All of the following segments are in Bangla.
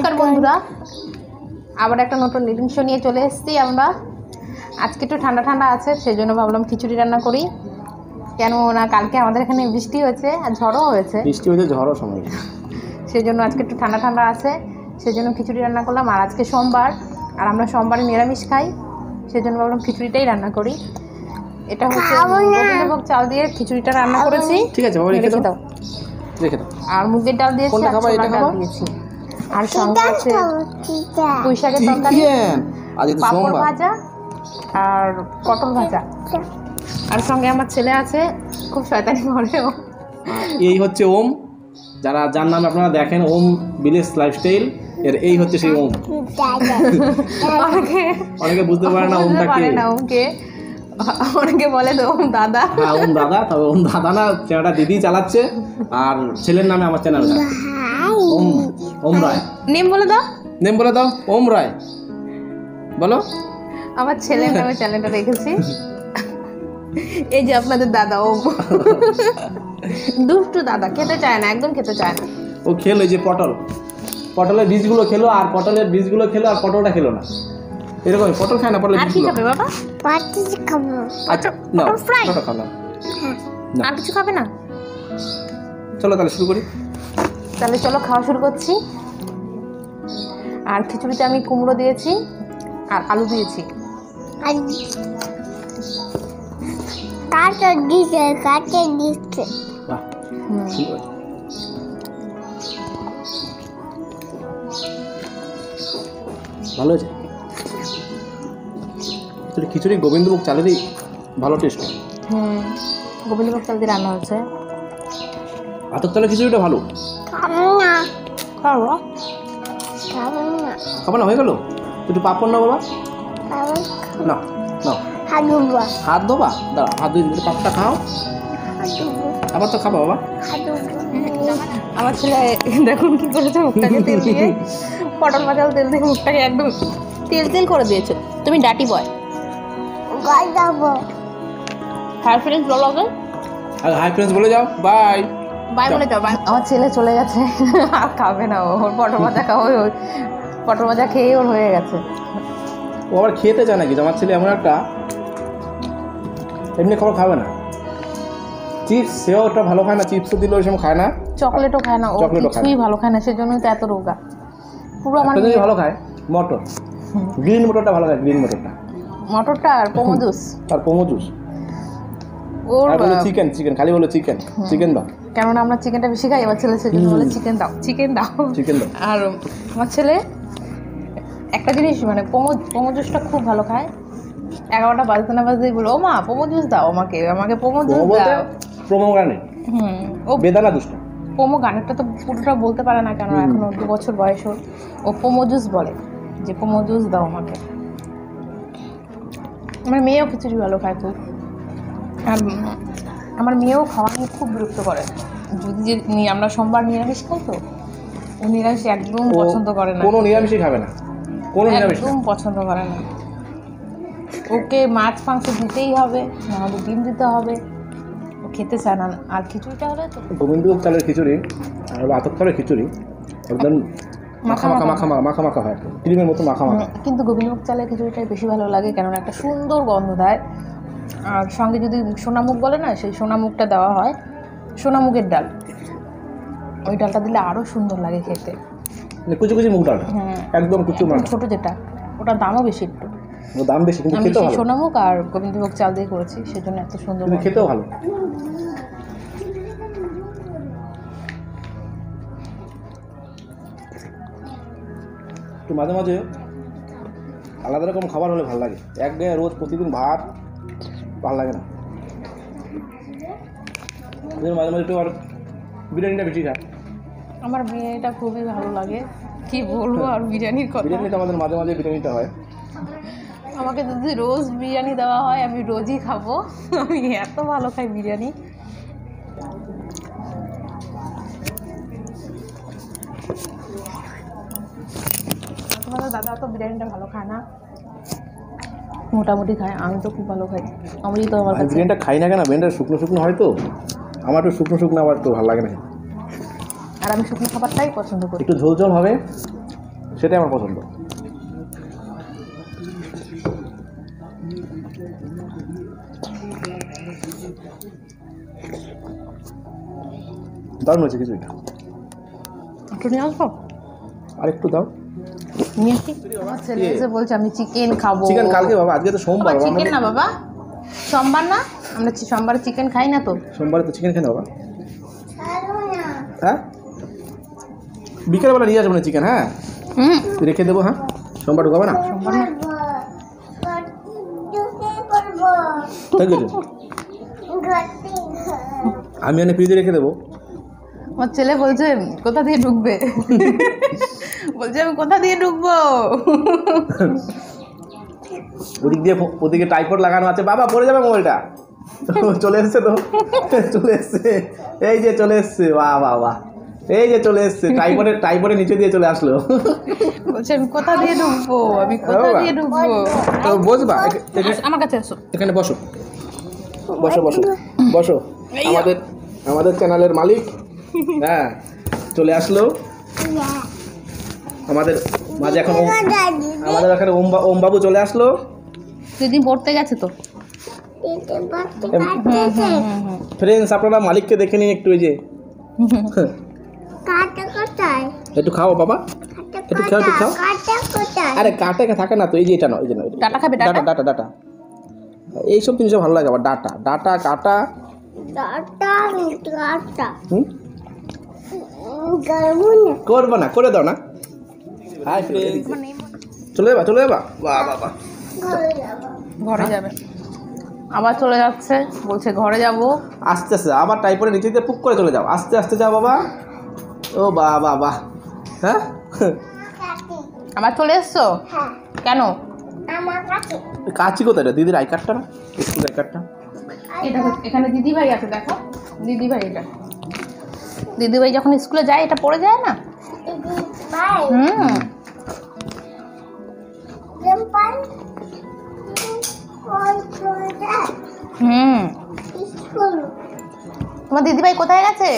নমস্কার বন্ধুরা, আবার একটা নতুন রিডিংস নিয়ে চলে এসেছি আমরা। আজকে একটু ঠান্ডা ঠান্ডা আছে, সেই জন্য ভাবলাম খিচুড়ি রান্না করি। কেন না, কালকে আমাদের এখানে বৃষ্টি হয়েছে আর ঝড়ও হয়েছে, ঝড়ও সময়, সেই জন্য আজকে একটু ঠান্ডা ঠান্ডা আছে, সেই জন্য খিচুড়ি রান্না করলাম। আর আজকে সোমবার, আর আমরা সোমবারে নিরামিষ খাই, সেই জন্য ভাবলাম খিচুড়িটাই রান্না করি। এটা হচ্ছে গোবিন্দভোগ চাল দিয়ে খিচুড়িটা রান্না করেছি। ঠিক আছে, রেখে দাও, আর মুগের ডাল দিয়েছি, আর ছোলার ডাল দিয়েছি, আর সঙ্গে আছে পুঁই শাকের তরকারি, পাঁপড় ভাজা আর পটল ভাজা। আর সঙ্গে আমার ছেলে আছে, খুব শয়তানি করে। এই হচ্ছে ওম, যার নামে আপনারা দেখেন ওম ভিলেজ লাইফস্টাইল, এর এই হচ্ছে সেই ওম। অনেকে বুঝতে পারে না ওমটা কে, অনেকে বলে তো ওম দাদা। হ্যাঁ, ওম দাদা, তবে ওম দাদা না, চ্যানেলটা দিদি চালাচ্ছে, আর ছেলের নামে আমার চ্যানেলটা ওম রায়। নেম বলে দাও, ওম রায় বলো। আমার ছেলের নামে চ্যানেলটা রেখেছি। এই যে আপনাদের দাদা ওম, দুষ্টু দাদা, খেতে চায় না, একদম খেতে চায় না। ও খেলো যে পটলের বীজগুলো খেলো, আর পটলের বীজগুলো খেলো, আর পটলটা খেলো না। এরকম পটল খায় না, পটলের বীজগুলো। আর কি খাবে বাবা? পটল খাবো। আচ্ছা, না পটল খাও না। আর কিছু খাবে না? চলো তাহলে শুরু করি। তাহলে চলো খাওয়া শুরু করছি। আর খিচুড়িতে আমি কুমড়ো দিয়েছি আর আলু দিয়েছি। ভালো আছে খিচুড়ি, গোবিন্দভোগ চালেরই ভালো টেস্ট। গোবিন্দভোগ চাল দিয়ে রান্না হচ্ছে। ভাতের চালের খিচুড়িটা ভালো। খাবো না, হয়ে গেল। একটু পাপড় না বাবা, না না, হাত ধোবা, দাঁড়া, হাত ধুয়ে পাপড়টা খাও, আবার তো খাবো বাবা। আমার ছেলে দেখুন কি করেছে, মুখটাকে তেল দিয়ে, পটল ভাজাল তেল দিয়ে মুখটাকে একদম তেল করে দিয়েছে। তুমি ডাটি বয়। হাই ফ্রেন্ডস বলো, হাই ফ্রেন্ডস বলে যাও, বাই বাই বলে যাও, বাই। আমার ছেলে চলে গেছে, আর খাবে না, ওর পটল ভাজা খাওয়া, পটল ভাজা খেয়ে ওর হয়ে গেছে। ও আবার খেতে চায় নাকি? আমার ছেলে এমন একটা, এমনি খাবার খাবে না। চিপস সেও ওটা ভালো খায় না, চিপসও দিলে ওই সময় খায় না, চকলেটও খায় না, ও কিছুই ভালো খায় না, সেজন্যই তো এত রোগা। পুরো আমার ভালো খায় মটর, গ্রিন মটরটা ভালো খায়, গ্রিন মটরটা আর পোমো জুস, ওর চিকেন খালি বলে চিকেন দাও। কেননা আমরা চিকেনটা বেশি খাই, আমার ছেলে সেজন্য বলে চিকেন দাও। আর আমার ছেলে একটা জিনিস, মানে পোমো জুসটা খুব ভালো খায়। 11টা বাজতে না বাজতেই বলো, ও মা পোমো জুস দাও, আমাকে পোমো জুস দাও। ও বেদানা জুস, পোমো গানেরটা তো পুরোটা বলতে পারে না, কেন এখনো 2 বছর বয়স ওর। ও পোমো জুস বলে, যে পোমো জুস দাও আমাকে। আমার মেয়েও খিচুড়ি ভালো খায় খুব, আর আমার মেয়েও খাওয়া নিয়ে খুব বিরক্ত করে। যদি আমরা সোমবার নিরামিষ খাই, তো ও নিরামিষ একদম পছন্দ করে না, কোনো নিরামিষই খাবে না, একদম পছন্দ করে না। ওকে মাছ মাংস দিতেই হবে, নাহলে ডিম দিতে হবে, ও খেতে চায় না। আর খিচুড়িটা হলে তো গোবিন্দভোগ চালের খিচুড়ি আর আতপ চালের খিচুড়ি একদম মাখা হয়, ক্রিমের মতো মাখা। কিন্তু গোবিন্দভোগ চালের খিচুড়িটাই বেশি ভালো লাগে, কেননা একটা সুন্দর গন্ধ দেয়। আর সঙ্গে যদি সোনামুগ বলে না, সেই সোনামুগটা দেওয়া হয়, সোনামুগের ডাল, ওই ডালটা দিলে আরও সুন্দর লাগে খেতে। কুচি মুগ ডাল, একদম কুচি, ছোটো যেটা, ওটার দামও বেশি, একটু দাম বেশি, কিন্তু খেতেও ভালো। সোনামুগ আর গোবিন্দভোগ চাল দিয়ে করেছি, সেজন্য এত সুন্দর, খেতেও ভালো। একটু মাঝে মাঝে আলাদা রকম খাবার হলে ভালো লাগে, এক গায়ে রোজ প্রতিদিন ভাত ভালো লাগে না। মাঝে মাঝে একটু আর বিরিয়ানিটা বেশি খায়। আমার বিরিয়ানিটা খুবই ভালো লাগে, কি বলবো আর বিরিয়ানির কথা। বিরিয়ানিটা আমাদের মাঝে মাঝে বিরিয়ানিটা হয়। আমাকে যদি রোজ বিরিয়ানি দেওয়া হয়, আমি রোজই খাবো, আমি এত ভালো খাই বিরিয়ানি। তোমাদের দাদা তো বিরিয়ানিটা ভালো খায় না, মোটামুটি খায়, আমি তো খুব ভালো খাই। আমি তো আমার বিরিয়ানিটা খাই না কেন, বিরিয়ানিটা শুকনো হয় তো, আমার একটু শুকনো আবার তো ভালো লাগে না। আর আমি শুকনো খাবারটাই পছন্দ করি, একটু ঝোল হবে, সেটাই আমার পছন্দ। দারুণ হয়েছে খিচুড়িটা। একটু নিয়ে আসবো, আর একটু দাও। নিয়ে আসি। আমার ছেলে এসে বলছে আমি চিকেন খাবো। চিকেন কালকে বাবা, আজকে তো সোমবার। চিকেন না বাবা, সোমবার না, আমরা সোমবারে চিকেন খাই না তো। সোমবারে তো চিকেন খাই না বাবা। হ্যাঁ বিকেলবেলা নিয়ে আসবো না চিকেন। হ্যাঁ রেখে দেবো। হ্যাঁ সোমবার ঢুকাবো না। সোমবার না আমি অনেক ফ্রিজে রেখে দেবো। আমার ছেলে বলছে কোথা দিয়ে ঢুকবে, বলছে আমি কোথা দিয়ে ঢুকবো। ওদিক দিয়ে ওদিকে টাইপড লাগানো আছে, বাবা পড়ে যাবে মোবাইলটা। চলে এসছে তো, চলে এসছে, এই যে চলে এসছে। বাহ বাহ বাহ, এই যে চলে এসছে, টাইপডের নিচে দিয়ে চলে আসলো। বলছে আমি কোথা দিয়ে ঢুকবো, আমি কোথা দিয়ে ঢুকবো। বসবা আমার কাছে আসো, এখানে বসো বসো বসো বসো। আমাদের চ্যানেলের মালিক হ্যাঁ চলে আসলো আমাদের মাঝে। এখন আমাদের এখানে ওম বাবু চলে আসলো। সেদিন পড়তে গেছে তো। ফ্রেন্ডস আপনারা মালিককে দেখে নিন একটু। এই যে একটু খাও বাবা, একটু খাও, একটু খাও। আরে কাটা থাকে না তো, এই যে এটা নয়, এই যে ডাটা খাবে, ডাটা ডাটা ডাটা এইসব জিনিস ভালো লাগে আবার। ডাটা ডাটা কাটা করবো না, করে দাও না। হাই ফ্রেন্ডস, চলে যাবা চলে যাবা। বাহ বাবা, ঘরে যাবে, আবার চলে যাচ্ছে, বলছে ঘরে যাব। আস্তে আস্তে আবার টাইপের নিচে দিয়ে পুক করে চলে যাও, আস্তে আস্তে যাও বাবা। ও বাহ বাহ বাহ। হ্যাঁ আবার চলে এসছো কেন? কাচি কোথায়? দিদির আই কার্ডটা না, স্কুল আই কার্ডটা। এটা এখানে দিদিভাই আছে, দেখো দিদিভাই। এটা দিদিভাই যখন স্কুলে যায় এটা পড়ে যায় না। তোমার দিদিভাই কোথায় গেছে?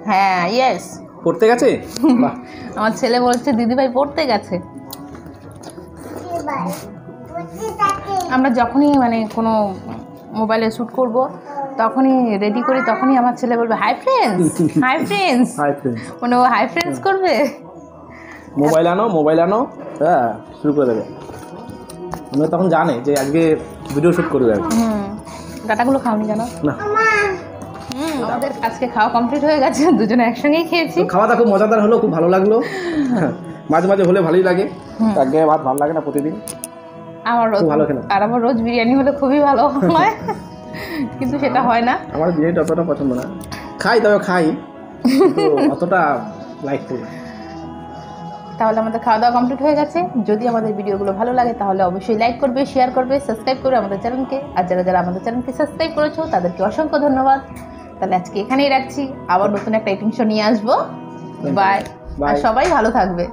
হ্যাঁ ইয়েস, পড়তে গেছে। আমার ছেলে বলছে দিদিভাই পড়তে গেছে। আমরা যখনই মানে কোনো মোবাইলে শ্যুট করব তখনই রেডি করি, তখনই আমার ছেলে বলবে হাই ফ্রেন্ডস, হাই ফ্রেন্ডস, মানে ও হাই ফ্রেন্ডস করবে। মোবাইল আনো, হ্যাঁ শুরু করে দেবে। আমরা তখন জানে যে আজকে ভিডিও শ্যুট করবে। ডাটাগুলো খাওনি কেন? না আমাদের আজকে খাওয়া কমপ্লিট হয়ে গেছে, দুজনে একসঙ্গেই খেয়েছি। খাওয়াটা খুব মজাদার হলো, খুব ভালো লাগলো। মাঝে মাঝে হলে ভালোই লাগে, একঘেয়ে ভাত ভালো লাগে না প্রতিদিন। আমার রোজ বিরিয়ানি হলে খুবই ভালো হয়, কিন্তু সেটা হয় না। আমার বিরিয়ানিটা অতটা পছন্দ না, খাই তবে খাই অতটা লাইক করি না। তাহলে আমাদের খাওয়া দাওয়া কমপ্লিট হয়ে গেছে। যদি আমাদের ভিডিওগুলো ভালো লাগে তাহলে অবশ্যই লাইক করবে, শেয়ার করবে, সাবস্ক্রাইব করবে আমাদের চ্যানেলকে। আর যারা যারা আমাদের চ্যানেলকে সাবস্ক্রাইব করেছো তাদেরকে অসংখ্য ধন্যবাদ। তাহলে আজকে এখানেই রাখছি, আবার নতুন একটা আইটেম শো নিয়ে আসবো। বাই, আর সবাই ভালো থাকবে।